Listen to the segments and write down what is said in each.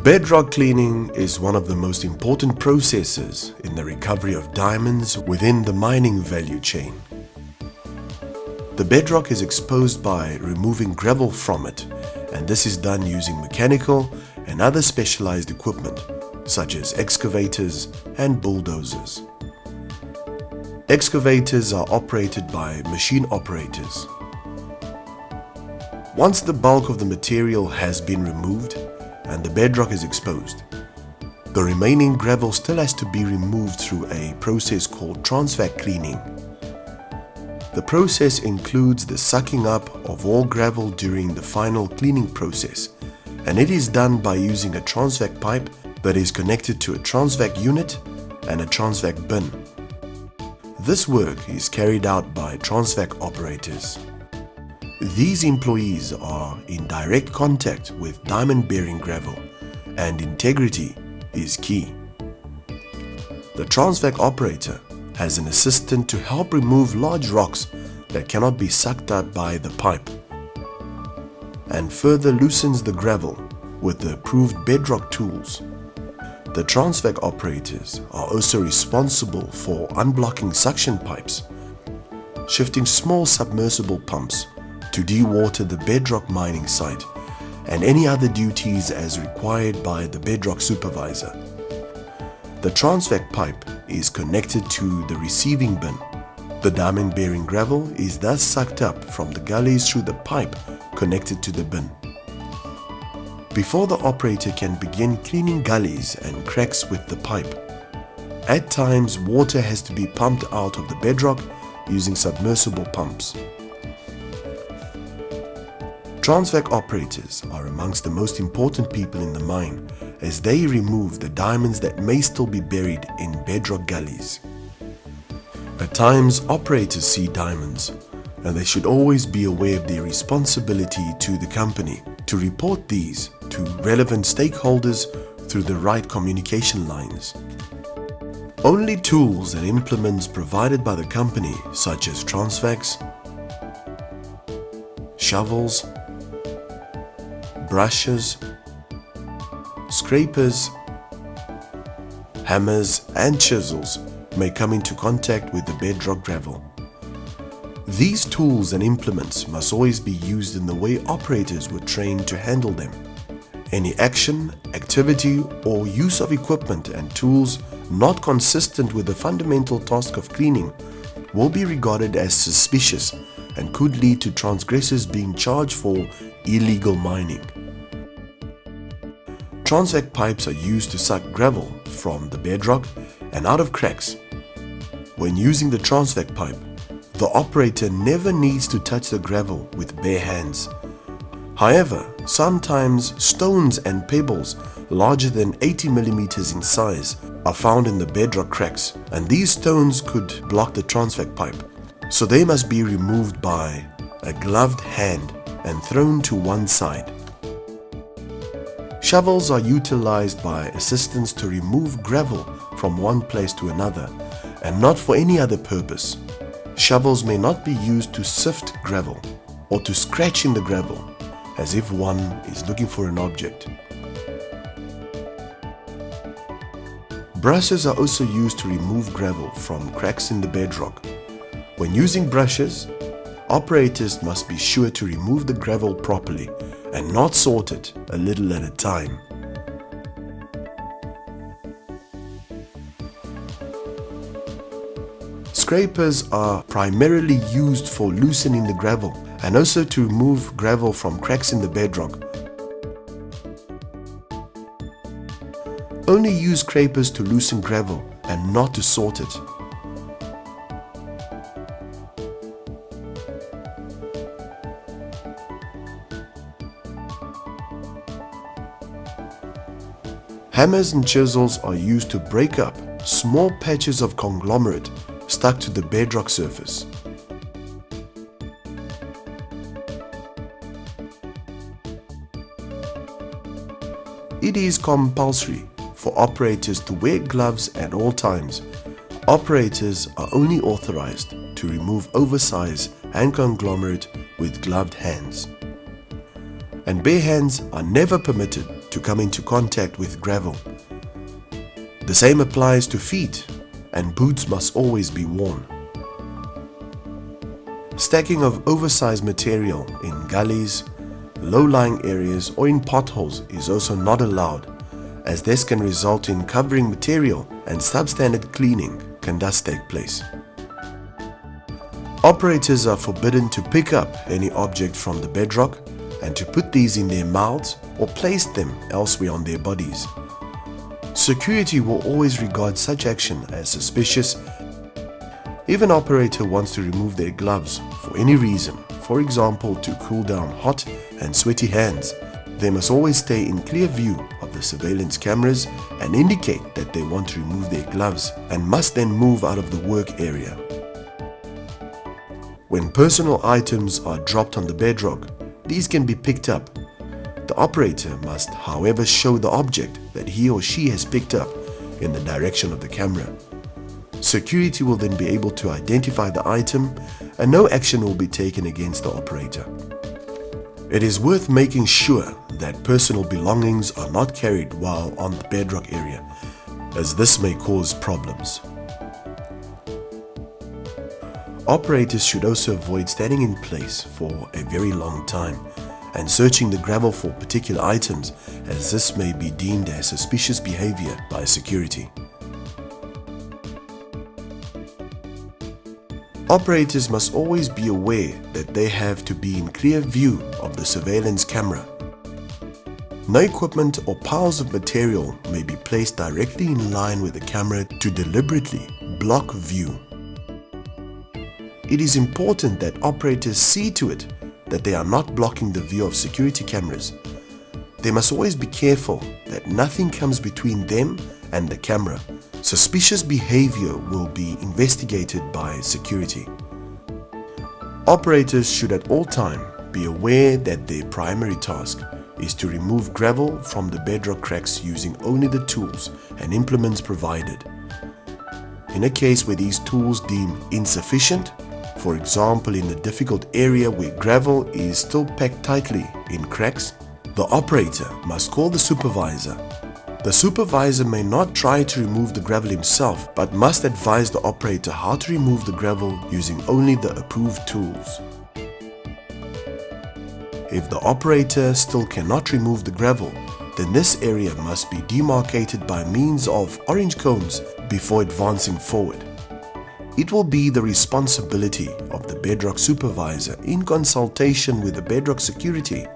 Bedrock cleaning is one of the most important processes in the recovery of diamonds within the mining value chain. The bedrock is exposed by removing gravel from it, and this is done using mechanical and other specialized equipment such as excavators and bulldozers. Excavators are operated by machine operators. Once the bulk of the material has been removed and the bedrock is exposed, the remaining gravel still has to be removed through a process called transvac cleaning. The process includes the sucking up of all gravel during the final cleaning process, and it is done by using a transvac pipe that is connected to a transvac unit and a transvac bin. This work is carried out by transvac operators. These employees are in direct contact with diamond-bearing gravel, and integrity is key. The transvac operator has an assistant to help remove large rocks that cannot be sucked up by the pipe, and further loosens the gravel with the approved bedrock tools. The transvac operators are also responsible for unblocking suction pipes, shifting small submersible pumps to dewater the bedrock mining site, and any other duties as required by the bedrock supervisor. The transvac pipe is connected to the receiving bin. The diamond-bearing gravel is thus sucked up from the gullies through the pipe connected to the bin. Before the operator can begin cleaning gullies and cracks with the pipe, at times water has to be pumped out of the bedrock using submersible pumps. Transvac operators are amongst the most important people in the mine, as they remove the diamonds that may still be buried in bedrock gullies. At times, operators see diamonds, and they should always be aware of their responsibility to the company to report these to relevant stakeholders through the right communication lines. Only tools and implements provided by the company, such as transvacs, shovels, brushes, scrapers, hammers and chisels may come into contact with the bedrock gravel. These tools and implements must always be used in the way operators were trained to handle them. Any action, activity or use of equipment and tools not consistent with the fundamental task of cleaning will be regarded as suspicious and could lead to transgressors being charged for illegal mining. Transvac pipes are used to suck gravel from the bedrock and out of cracks. When using the transvac pipe, the operator never needs to touch the gravel with bare hands. However, sometimes stones and pebbles larger than 80 mm in size are found in the bedrock cracks, and these stones could block the transvac pipe, so they must be removed by a gloved hand and thrown to one side. Shovels are utilized by assistants to remove gravel from one place to another, and not for any other purpose. Shovels may not be used to sift gravel or to scratch in the gravel, as if one is looking for an object. Brushes are also used to remove gravel from cracks in the bedrock. When using brushes, operators must be sure to remove the gravel properly and not sort it a little at a time. Scrapers are primarily used for loosening the gravel and also to remove gravel from cracks in the bedrock. Only use scrapers to loosen gravel and not to sort it. Hammers and chisels are used to break up small patches of conglomerate stuck to the bedrock surface. It is compulsory for operators to wear gloves at all times. Operators are only authorized to remove oversize and conglomerate with gloved hands, and bare hands are never permitted to to come into contact with gravel. The same applies to feet, and boots must always be worn. Stacking of oversized material in gullies, low-lying areas or in potholes is also not allowed, as this can result in covering material and substandard cleaning can thus take place. Operators are forbidden to pick up any object from the bedrock and to put these in their mouths or place them elsewhere on their bodies. Security will always regard such action as suspicious. If an operator wants to remove their gloves for any reason, for example to cool down hot and sweaty hands, they must always stay in clear view of the surveillance cameras and indicate that they want to remove their gloves and must then move out of the work area. When personal items are dropped on the bedrock, these can be picked up. The operator must, however, show the object that he or she has picked up in the direction of the camera. Security will then be able to identify the item and no action will be taken against the operator. It is worth making sure that personal belongings are not carried while on the bedrock area, as this may cause problems. Operators should also avoid standing in place for a very long time and searching the gravel for particular items, as this may be deemed as suspicious behavior by security. Operators must always be aware that they have to be in clear view of the surveillance camera. No equipment or piles of material may be placed directly in line with the camera to deliberately block view. It is important that operators see to it that they are not blocking the view of security cameras. They must always be careful that nothing comes between them and the camera. Suspicious behavior will be investigated by security. Operators should at all times be aware that their primary task is to remove gravel from the bedrock cracks using only the tools and implements provided. In a case where these tools deem insufficient, for example in a difficult area where gravel is still packed tightly in cracks, the operator must call the supervisor. The supervisor may not try to remove the gravel himself, but must advise the operator how to remove the gravel using only the approved tools. If the operator still cannot remove the gravel, then this area must be demarcated by means of orange cones before advancing forward. It will be the responsibility of the bedrock supervisor in consultation with the bedrock security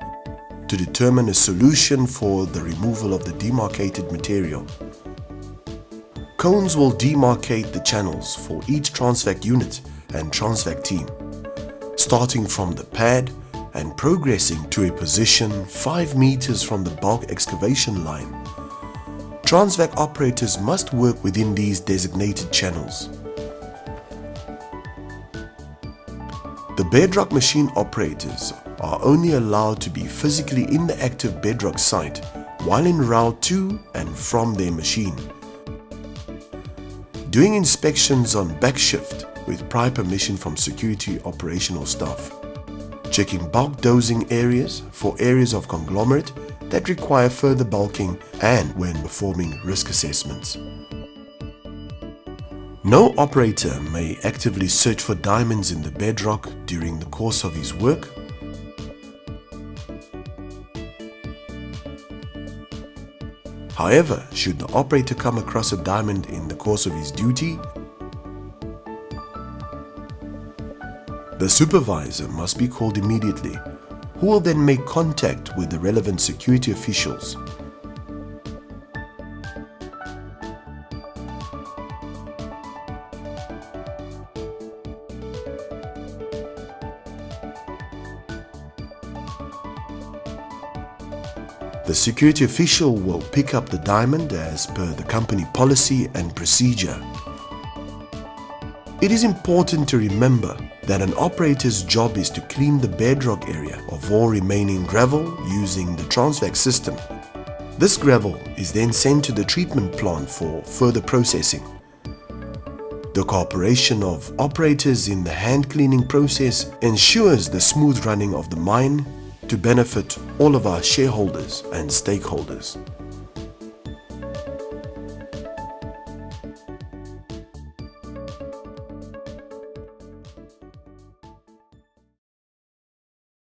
to determine a solution for the removal of the demarcated material. Cones will demarcate the channels for each transvac unit and transvac team, starting from the pad and progressing to a position 5 meters from the bulk excavation line. Transvac operators must work within these designated channels. The bedrock machine operators are only allowed to be physically in the active bedrock site while en route to and from their machine. Doing inspections on back shift with prior permission from security operational staff. Checking bulk dosing areas for areas of conglomerate that require further bulking and when performing risk assessments. No operator may actively search for diamonds in the bedrock during the course of his work. However, should the operator come across a diamond in the course of his duty, the supervisor must be called immediately, who will then make contact with the relevant security officials. The security official will pick up the diamond as per the company policy and procedure. It is important to remember that an operator's job is to clean the bedrock area of all remaining gravel using the transvac system. This gravel is then sent to the treatment plant for further processing. The cooperation of operators in the hand cleaning process ensures the smooth running of the mine to benefit all of our shareholders and stakeholders.